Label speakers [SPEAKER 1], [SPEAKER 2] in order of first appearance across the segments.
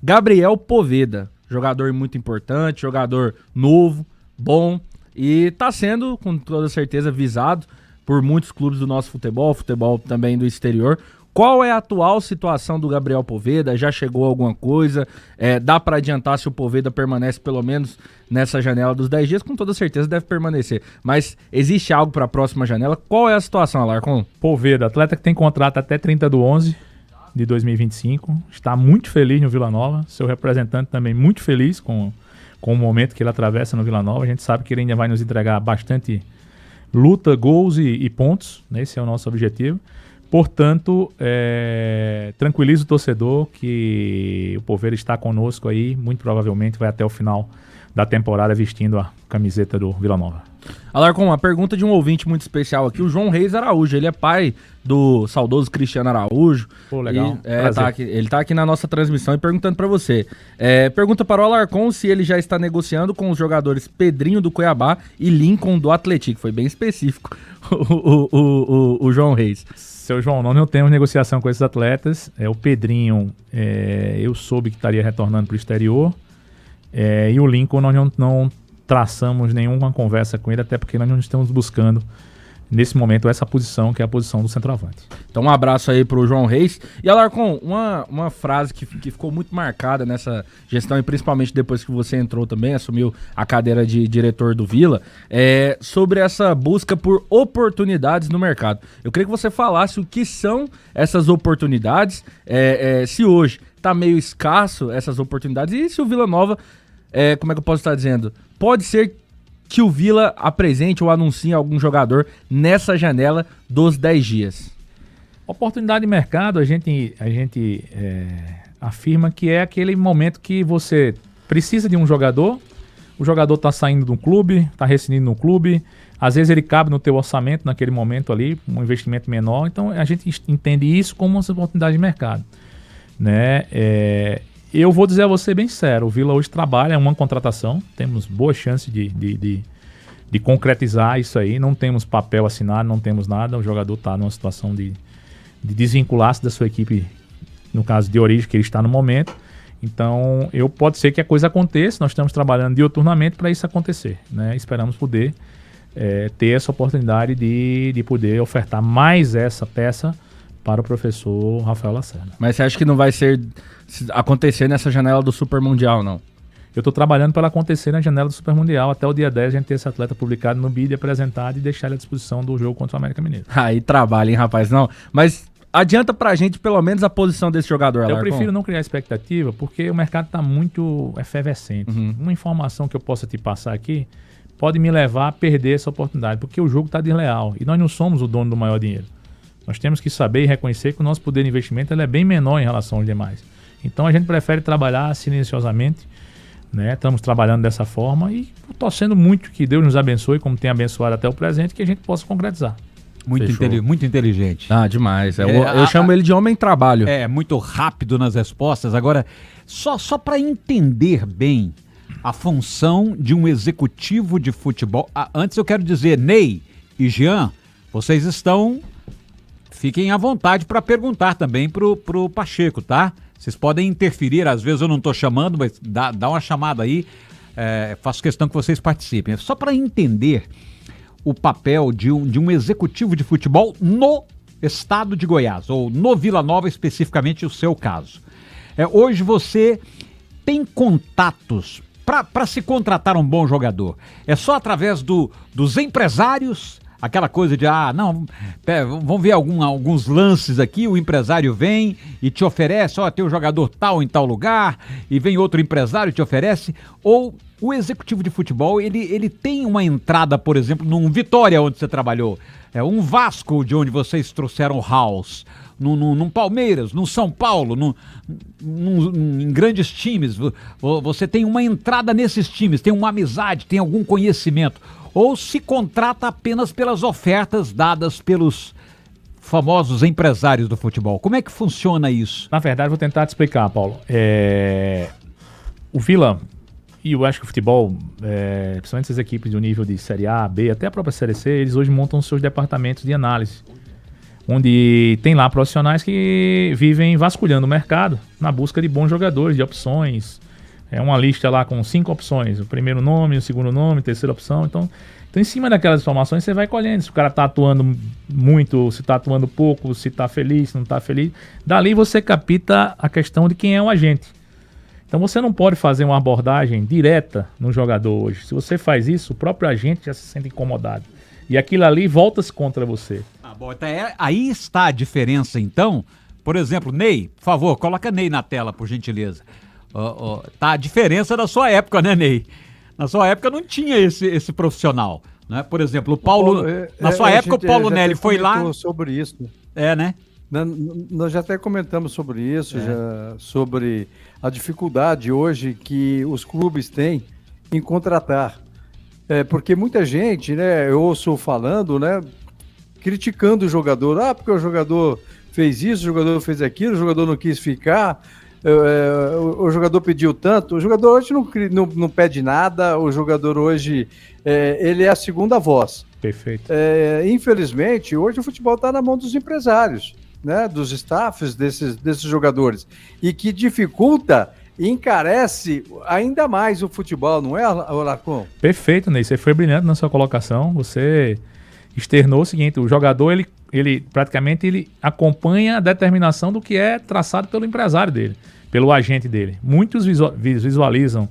[SPEAKER 1] Gabriel Poveda, jogador muito importante, jogador novo, bom, e tá sendo, com toda certeza, visado por muitos clubes do nosso futebol também do exterior. Qual é a atual situação do Gabriel Poveda? Já chegou alguma coisa? Dá para adiantar se o Poveda permanece pelo menos nessa janela dos 10 dias? Com toda certeza deve permanecer. Mas existe algo para a próxima janela? Qual é a situação, Alarcon?
[SPEAKER 2] Poveda, atleta que tem contrato até 30/11 de 2025. Está muito feliz no Vila Nova. Seu representante também muito feliz com o momento que ele atravessa no Vila Nova. A gente sabe que ele ainda vai nos entregar bastante luta, gols e pontos. Esse é o nosso objetivo. Portanto, tranquiliza o torcedor que o Poveda está conosco aí, muito provavelmente vai até o final da temporada vestindo a camiseta do Vila Nova.
[SPEAKER 1] Alarcon, uma pergunta de um ouvinte muito especial aqui, o João Reis Araújo, ele é pai do saudoso Cristiano Araújo.
[SPEAKER 2] Pô, legal.
[SPEAKER 1] Ele tá aqui na nossa transmissão e perguntando para você. Pergunta para o Alarcon se ele já está negociando com os jogadores Pedrinho do Cuiabá e Lincoln do Atlético. Foi bem específico o João Reis.
[SPEAKER 2] Seu João, nós não temos negociação com esses atletas. O Pedrinho, eu soube que estaria retornando para o exterior. E o Lincoln, nós não traçamos nenhuma conversa com ele, até porque nós não estamos buscando, nesse momento, essa posição, que é a posição do centroavante.
[SPEAKER 1] Então um abraço aí pro João Reis. E Alarcon, uma frase que ficou muito marcada nessa gestão, e principalmente depois que você entrou também, assumiu a cadeira de diretor do Vila, sobre essa busca por oportunidades no mercado. Eu queria que você falasse o que são essas oportunidades, se hoje tá meio escasso essas oportunidades, e se o Vila Nova, como é que eu posso estar dizendo, pode ser que o Vila apresente ou anuncie algum jogador nessa janela dos 10 dias.
[SPEAKER 2] Oportunidade de mercado, a gente afirma que é aquele momento que você precisa de um jogador, o jogador está saindo de um clube, está rescindindo no clube, às vezes ele cabe no teu orçamento naquele momento ali, um investimento menor, então a gente entende isso como uma oportunidade de mercado, né? Eu vou dizer a você bem sincero, o Vila hoje trabalha em uma contratação, temos boa chance de concretizar isso aí, não temos papel assinado, não temos nada, o jogador está numa situação de desvincular-se da sua equipe, no caso de origem que ele está no momento, então pode ser que a coisa aconteça, nós estamos trabalhando diuturnamente para isso acontecer, né? Esperamos poder ter essa oportunidade de poder ofertar mais essa peça para o professor Rafael Lacerda.
[SPEAKER 1] Mas você acha que não vai acontecer nessa janela do Super Mundial, não?
[SPEAKER 2] Eu estou trabalhando para acontecer na janela do Super Mundial. Até o dia 10 a gente ter esse atleta publicado no BID, apresentado e deixar ele à disposição do jogo contra o América Mineiro.
[SPEAKER 1] Aí trabalha, hein, rapaz? Não, mas adianta pra gente pelo menos a posição desse jogador, Alarcon.
[SPEAKER 2] Eu prefiro não criar expectativa, porque o mercado está muito efervescente. Uma informação que eu possa te passar aqui pode me levar a perder essa oportunidade, porque o jogo está desleal e nós não somos o dono do maior dinheiro. Nós temos que saber e reconhecer que o nosso poder de investimento é bem menor em relação aos demais. Então a gente prefere trabalhar silenciosamente, né? Estamos trabalhando dessa forma e torcendo muito que Deus nos abençoe, como tem abençoado até o presente, que a gente possa concretizar.
[SPEAKER 3] Muito inteligente.
[SPEAKER 1] Demais. Eu chamo ele de homem trabalho.
[SPEAKER 3] Muito rápido nas respostas. Agora, só para entender bem a função de um executivo de futebol. Antes eu quero dizer, Ney e Jean, vocês fiquem à vontade para perguntar também pro Pacheco, tá? Vocês podem interferir, às vezes eu não estou chamando, mas dá uma chamada aí, faço questão que vocês participem. Só para entender o papel de um executivo de futebol no estado de Goiás, ou no Vila Nova especificamente, o seu caso. Hoje você tem contatos para se contratar um bom jogador. É só através dos empresários, aquela coisa de, vamos ver alguns lances aqui, o empresário vem e te oferece, tem um jogador tal em tal lugar, e vem outro empresário e te oferece, ou o executivo de futebol, ele tem uma entrada, por exemplo, num Vitória, onde você trabalhou, um Vasco, de onde vocês trouxeram o House, num Palmeiras, num São Paulo, em grandes times, você tem uma entrada nesses times, tem uma amizade, tem algum conhecimento, ou se contrata apenas pelas ofertas dadas pelos famosos empresários do futebol? Como é que funciona isso?
[SPEAKER 2] Na verdade, vou tentar te explicar, Paulo. O Vila, e eu acho que o futebol, principalmente essas equipes do nível de Série A, B, até a própria Série C, eles hoje montam seus departamentos de análise, onde tem lá profissionais que vivem vasculhando o mercado na busca de bons jogadores, de opções. É uma lista lá com 5 opções, o primeiro nome, o segundo nome, a terceira opção. Então, em cima daquelas informações, você vai colhendo se o cara tá atuando muito, se tá atuando pouco, se tá feliz, se não tá feliz. Dali você capta a questão de quem é o agente. Então você não pode fazer uma abordagem direta no jogador hoje. Se você faz isso, o próprio agente já se sente incomodado. E aquilo ali volta-se contra você.
[SPEAKER 3] Bom, então aí está a diferença, então. Por exemplo, Ney, por favor, coloca Ney na tela, por gentileza. Tá a diferença da sua época, né, Ney? Na sua época não tinha esse profissional, né? Por exemplo, o Paulo... na sua época, o Paulo Nelly foi lá...
[SPEAKER 4] sobre isso.
[SPEAKER 3] Né?
[SPEAKER 4] Nós já até comentamos sobre isso, já, sobre a dificuldade hoje que os clubes têm em contratar. Porque muita gente, né, eu ouço falando, né, criticando o jogador. Porque o jogador fez isso, o jogador fez aquilo, o jogador não quis ficar... o jogador pediu tanto. O jogador hoje não pede nada. O jogador hoje ele é a segunda voz.
[SPEAKER 2] Perfeito.
[SPEAKER 4] Infelizmente, hoje o futebol está na mão dos empresários, né, dos staffs desses jogadores, e que dificulta e encarece ainda mais o futebol, não é, Alarcon?
[SPEAKER 2] Perfeito, Ney. Você foi brilhante na sua colocação. Você externou o seguinte: o jogador ele praticamente ele acompanha a determinação do que é traçado pelo empresário dele, pelo agente dele. Muitos visualizam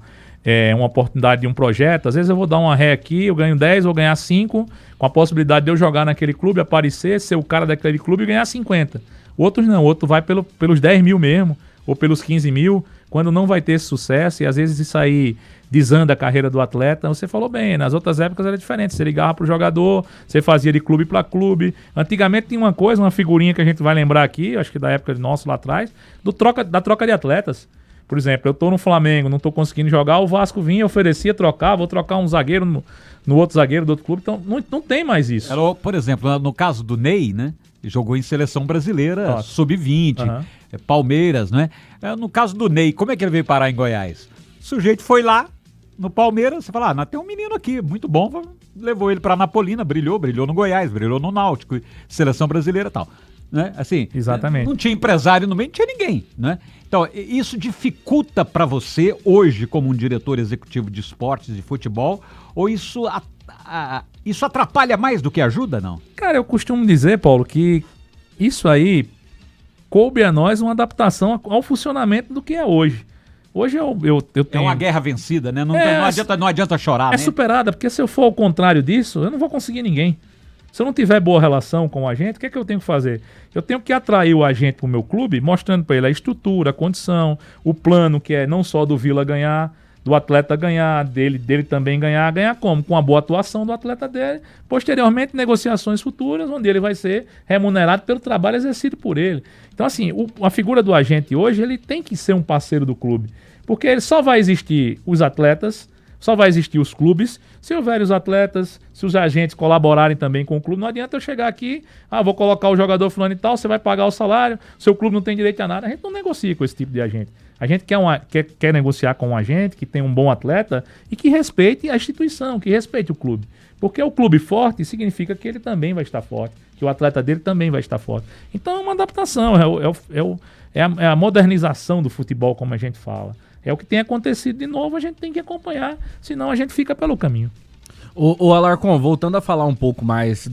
[SPEAKER 2] uma oportunidade de um projeto. Às vezes eu vou dar uma ré aqui, eu ganho 10, vou ganhar 5, com a possibilidade de eu jogar naquele clube, aparecer, ser o cara daquele clube e ganhar 50. Outros não, outro vai pelos 10 mil mesmo, ou pelos 15 mil, quando não vai ter esse sucesso, e às vezes isso aí desanda a carreira do atleta. Você falou bem, nas outras épocas era diferente, você ligava pro jogador, você fazia de clube para clube. Antigamente tinha uma figurinha que a gente vai lembrar aqui, acho que da época de nosso lá atrás, da troca de atletas. Por exemplo, eu tô no Flamengo, não tô conseguindo jogar, o Vasco vinha, oferecia, trocava, vou trocar um zagueiro no outro zagueiro do outro clube, então não tem mais isso.
[SPEAKER 3] Por exemplo, no caso do Ney, né, jogou em seleção brasileira, sub-20, Palmeiras, né? No caso do Ney, como é que ele veio parar em Goiás? O sujeito foi lá no Palmeiras, você fala, tem um menino aqui, muito bom, levou ele pra Napolina, brilhou no Goiás, brilhou no Náutico, seleção brasileira e tal. Né? Assim,
[SPEAKER 2] exatamente.
[SPEAKER 3] Não tinha empresário no meio, não tinha ninguém, né? Então, isso dificulta para você hoje, como um diretor executivo de esportes e futebol, ou isso atrapalha mais do que ajuda, não?
[SPEAKER 2] Cara, eu costumo dizer, Paulo, que isso aí coube a nós uma adaptação ao funcionamento do que é hoje. Hoje eu tenho...
[SPEAKER 3] É uma guerra vencida, né? Não adianta chorar, né?
[SPEAKER 2] É superada, porque se eu for ao contrário disso, eu não vou conseguir ninguém. Se eu não tiver boa relação com o agente, o que é que eu tenho que fazer? Eu tenho que atrair o agente para o meu clube, mostrando para ele a estrutura, a condição, o plano, que é não só do Vila ganhar, do atleta ganhar, dele também ganhar. Ganhar como? Com a boa atuação do atleta dele. Posteriormente, negociações futuras, onde ele vai ser remunerado pelo trabalho exercido por ele. Então, assim, a figura do agente hoje, ele tem que ser um parceiro do clube. Porque ele só vai existir os atletas, só vai existir os clubes, se houver os atletas, se os agentes colaborarem também com o clube. Não adianta eu chegar aqui, vou colocar o jogador fulano e tal, você vai pagar o salário, seu clube não tem direito a nada. A gente não negocia com esse tipo de agente. A gente quer negociar com um agente que tem um bom atleta e que respeite a instituição, que respeite o clube. Porque o clube forte significa que ele também vai estar forte, que o atleta dele também vai estar forte. Então é uma adaptação, é a modernização do futebol, como a gente fala. É o que tem acontecido de novo, a gente tem que acompanhar, senão a gente fica pelo caminho.
[SPEAKER 1] O Alarcon, voltando a falar um pouco mais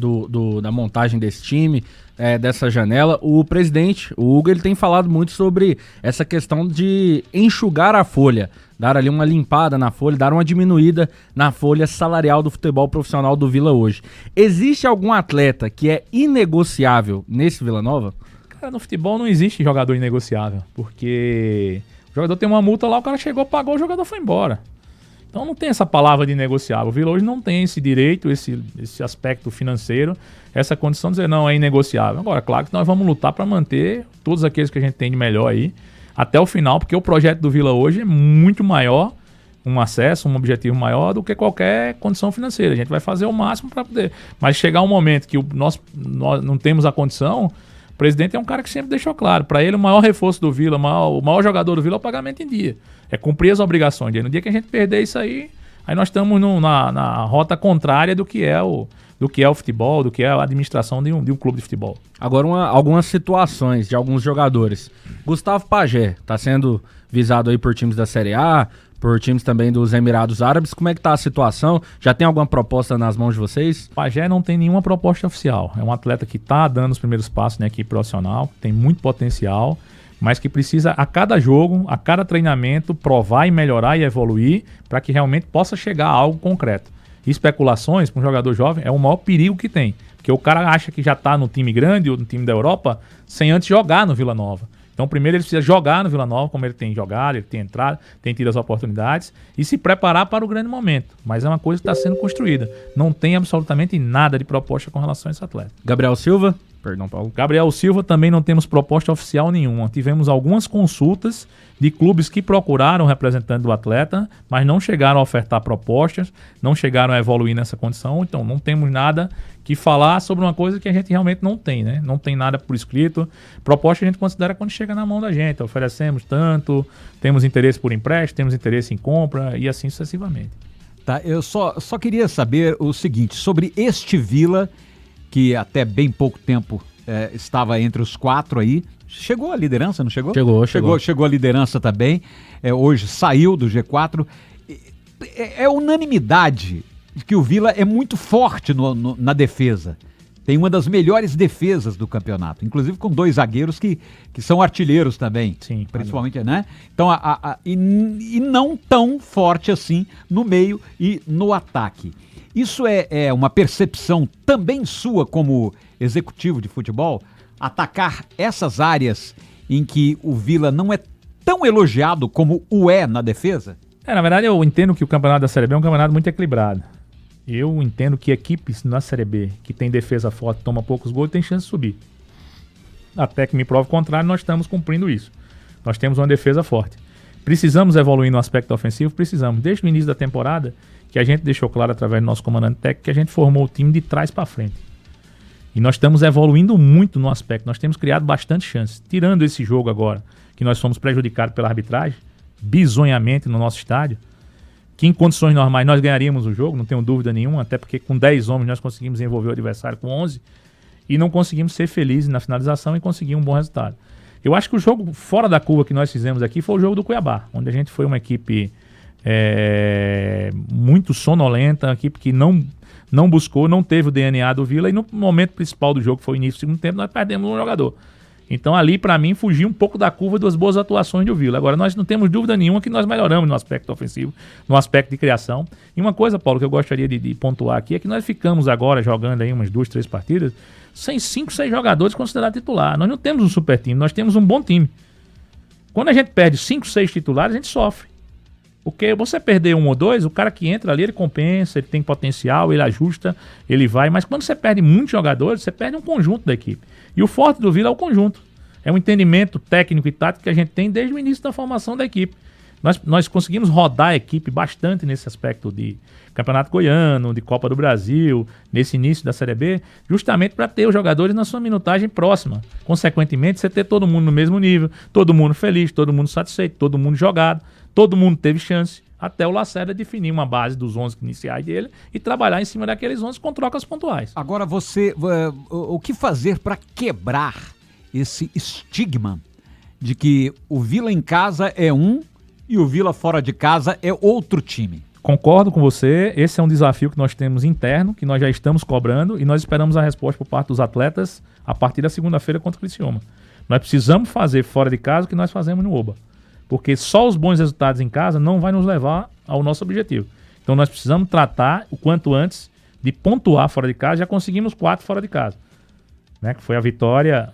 [SPEAKER 1] da montagem desse time, dessa janela, o presidente, o Hugo, ele tem falado muito sobre essa questão de enxugar a folha, dar ali uma limpada na folha, dar uma diminuída na folha salarial do futebol profissional do Vila hoje. Existe algum atleta que é inegociável nesse Vila Nova?
[SPEAKER 2] Cara, no futebol não existe jogador inegociável, porque... o jogador tem uma multa lá, o cara chegou, pagou, o jogador foi embora. Então não tem essa palavra de negociável. O Vila hoje não tem esse direito, esse aspecto financeiro, essa condição de dizer, não, é inegociável. Agora, claro que nós vamos lutar para manter todos aqueles que a gente tem de melhor aí, até o final, porque o projeto do Vila hoje é muito maior, um acesso, um objetivo maior do que qualquer condição financeira. A gente vai fazer o máximo para poder. Mas chegar um momento que nós não temos a condição... O presidente é um cara que sempre deixou claro, para ele o maior reforço do Vila, o maior jogador do Vila é o pagamento em dia, é cumprir as obrigações dele. No dia que a gente perder isso aí nós estamos na rota contrária do que é do que é o futebol, do que é a administração de um clube de futebol.
[SPEAKER 1] Agora, algumas situações de alguns jogadores. Gustavo Pajé está sendo visado aí por times da Série A, por times também dos Emirados Árabes. Como é que tá a situação? Já tem alguma proposta nas mãos de vocês?
[SPEAKER 2] Pajé não tem nenhuma proposta oficial. É um atleta que está dando os primeiros passos na equipe profissional, tem muito potencial, mas que precisa a cada jogo, a cada treinamento, provar e melhorar e evoluir para que realmente possa chegar a algo concreto. Especulações para um jogador jovem é o maior perigo que tem, porque o cara acha que já está no time grande ou no time da Europa sem antes jogar no Vila Nova. Então, primeiro ele precisa jogar no Vila Nova, como ele tem jogado, ele tem entrado, tem tido as oportunidades, e se preparar para o grande momento. Mas é uma coisa que está sendo construída. Não tem absolutamente nada de proposta com relação a esse atleta.
[SPEAKER 1] Gabriel Silva? Perdão, Paulo.
[SPEAKER 2] Gabriel Silva também não temos proposta oficial nenhuma. Tivemos algumas consultas de clubes que procuraram o representante do atleta, mas não chegaram a ofertar propostas, não chegaram a evoluir nessa condição. Então, não temos nada que falar sobre uma coisa que a gente realmente não tem, né? Não tem nada por escrito. Proposta a gente considera quando chega na mão da gente. Oferecemos tanto, temos interesse por empréstimo, temos interesse em compra e assim sucessivamente.
[SPEAKER 3] Tá, eu só queria saber o seguinte, sobre este Vila, que até bem pouco tempo estava entre os 4 aí. Chegou à liderança, não chegou? Chegou à liderança também. Hoje saiu do G4. É unanimidade de que o Vila é muito forte na defesa. Tem uma das melhores defesas do campeonato, inclusive com 2 zagueiros que são artilheiros também.
[SPEAKER 2] Sim,
[SPEAKER 3] principalmente, né? Então, e não tão forte assim no meio e no ataque. Isso é uma percepção também sua como executivo de futebol? Atacar essas áreas em que o Vila não é tão elogiado como o é na defesa?
[SPEAKER 2] Na verdade, eu entendo que o campeonato da Série B é um campeonato muito equilibrado. Eu entendo que equipes na Série B que tem defesa forte, toma poucos gols, tem chance de subir. Até que me prove o contrário, nós estamos cumprindo isso. Nós temos uma defesa forte. Precisamos evoluir no aspecto ofensivo? Precisamos. Desde o início da temporada, que a gente deixou claro através do nosso comandante técnico, que a gente formou o time de trás para frente. E nós estamos evoluindo muito no aspecto. Nós temos criado bastante chances. Tirando esse jogo agora, que nós fomos prejudicados pela arbitragem, bizonhamente no nosso estádio, que em condições normais nós ganharíamos o jogo, não tenho dúvida nenhuma, até porque com 10 homens nós conseguimos envolver o adversário com 11 e não conseguimos ser felizes na finalização e conseguir um bom resultado. Eu acho que o jogo fora da curva que nós fizemos aqui foi o jogo do Cuiabá, onde a gente foi uma equipe muito sonolenta, uma equipe que não buscou, não teve o DNA do Vila, e no momento principal do jogo, que foi o início do segundo tempo, nós perdemos um jogador. Então ali, para mim, fugiu um pouco da curva das boas atuações do Vila. Agora, nós não temos dúvida nenhuma que nós melhoramos no aspecto ofensivo, no aspecto de criação. E uma coisa, Paulo, que eu gostaria de pontuar aqui, é que nós ficamos agora jogando aí umas 2, 3 partidas sem 5, 6 jogadores considerados titular. Nós não temos um super time, nós temos um bom time. Quando a gente perde 5, 6 titulares, a gente sofre. Porque você perder 1 ou 2, o cara que entra ali, ele compensa, ele tem potencial, ele ajusta, ele vai. Mas quando você perde muitos jogadores, você perde um conjunto da equipe. E o forte do Vila é o conjunto. É um entendimento técnico e tático que a gente tem desde o início da formação da equipe. Nós conseguimos rodar a equipe bastante nesse aspecto de Campeonato Goiano, de Copa do Brasil, nesse início da Série B, justamente para ter os jogadores na sua minutagem próxima. Consequentemente, você ter todo mundo no mesmo nível, todo mundo feliz, todo mundo satisfeito, todo mundo jogado, todo mundo teve chance, até o Lacerda definir uma base dos 11 iniciais dele e trabalhar em cima daqueles 11 com trocas pontuais.
[SPEAKER 3] Agora o que fazer para quebrar esse estigma de que o Vila em casa é um e o Vila fora de casa é outro time?
[SPEAKER 2] Concordo com você, esse é um desafio que nós temos interno, que nós já estamos cobrando e nós esperamos a resposta por parte dos atletas a partir da segunda-feira contra o Criciúma. Nós precisamos fazer fora de casa o que nós fazemos no Oba, porque só os bons resultados em casa não vai nos levar ao nosso objetivo. Então nós precisamos tratar o quanto antes de pontuar fora de casa. Já conseguimos 4 fora de casa, né? Que foi a vitória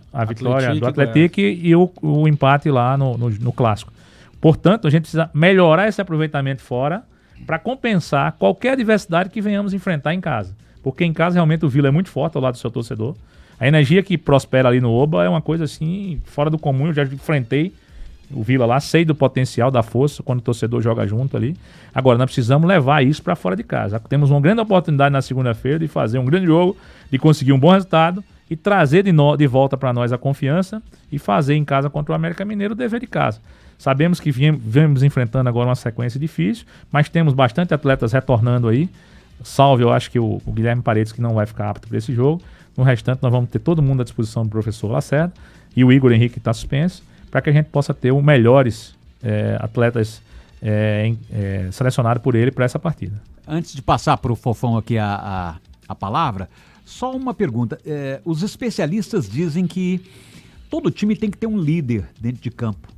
[SPEAKER 2] do Atlético e o empate lá no Clássico. Portanto, a gente precisa melhorar esse aproveitamento fora para compensar qualquer adversidade que venhamos enfrentar em casa. Porque em casa realmente o Vila é muito forte ao lado do seu torcedor. A energia que prospera ali no Oba é uma coisa assim fora do comum. Eu já enfrentei o Vila lá, sei do potencial, da força, quando o torcedor joga junto ali. Agora, nós precisamos levar isso para fora de casa. Temos uma grande oportunidade na segunda-feira de fazer um grande jogo, de conseguir um bom resultado e trazer de volta para nós a confiança e fazer em casa contra o América Mineiro o dever de casa. Sabemos que viemos enfrentando agora uma sequência difícil, mas temos bastante atletas retornando aí salve, eu acho que o Guilherme Paredes, que não vai ficar apto para esse jogo. No restante, nós vamos ter todo mundo à disposição do professor Lacerda e o Igor Henrique, que está suspenso, para que a gente possa ter os melhores atletas selecionados por ele para essa partida.
[SPEAKER 3] Antes de passar para o Fofão aqui a palavra, só uma pergunta. Os especialistas dizem que todo time tem que ter um líder dentro de campo.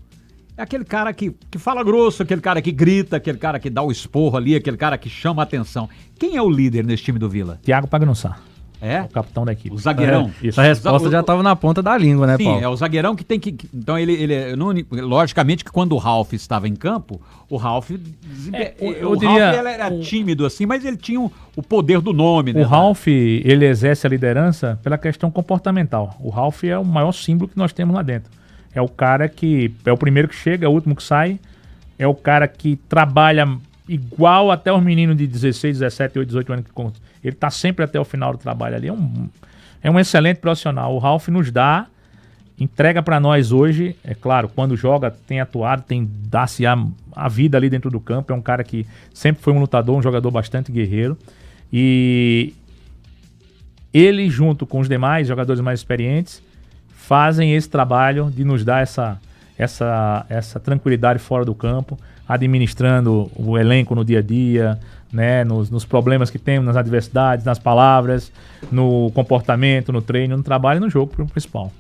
[SPEAKER 3] É aquele cara que fala grosso, aquele cara que grita, aquele cara que dá o esporro ali, aquele cara que chama a atenção. Quem é o líder nesse time do Vila?
[SPEAKER 2] Thiago Pagnussá.
[SPEAKER 3] É?
[SPEAKER 2] O capitão da equipe.
[SPEAKER 3] O zagueirão.
[SPEAKER 1] Essa resposta já estava na ponta da língua, né,
[SPEAKER 3] Sim,
[SPEAKER 1] Paulo?
[SPEAKER 3] é o zagueirão que tem que... Então, logicamente que quando o Ralf estava em campo, o Ralf... Ralf era tímido assim, mas ele tinha o poder do nome, né?
[SPEAKER 2] O Ralf, ele exerce a liderança pela questão comportamental. O Ralf é o maior símbolo que nós temos lá dentro. É o cara que é o primeiro que chega, é o último que sai. É o cara que trabalha igual até os meninos de 16, 17, 18 anos que ele está sempre até o final do trabalho ali. É um excelente profissional. O Ralf nos entrega para nós hoje, é claro, quando joga, tem atuado, dá-se a vida ali dentro do campo. É um cara que sempre foi um lutador, um jogador bastante guerreiro. E ele, junto com os demais jogadores mais experientes, fazem esse trabalho de nos dar essa tranquilidade fora do campo, administrando o elenco no dia a dia, né, nos problemas que temos, nas adversidades, nas palavras, no comportamento, no treino, no trabalho e no jogo principal.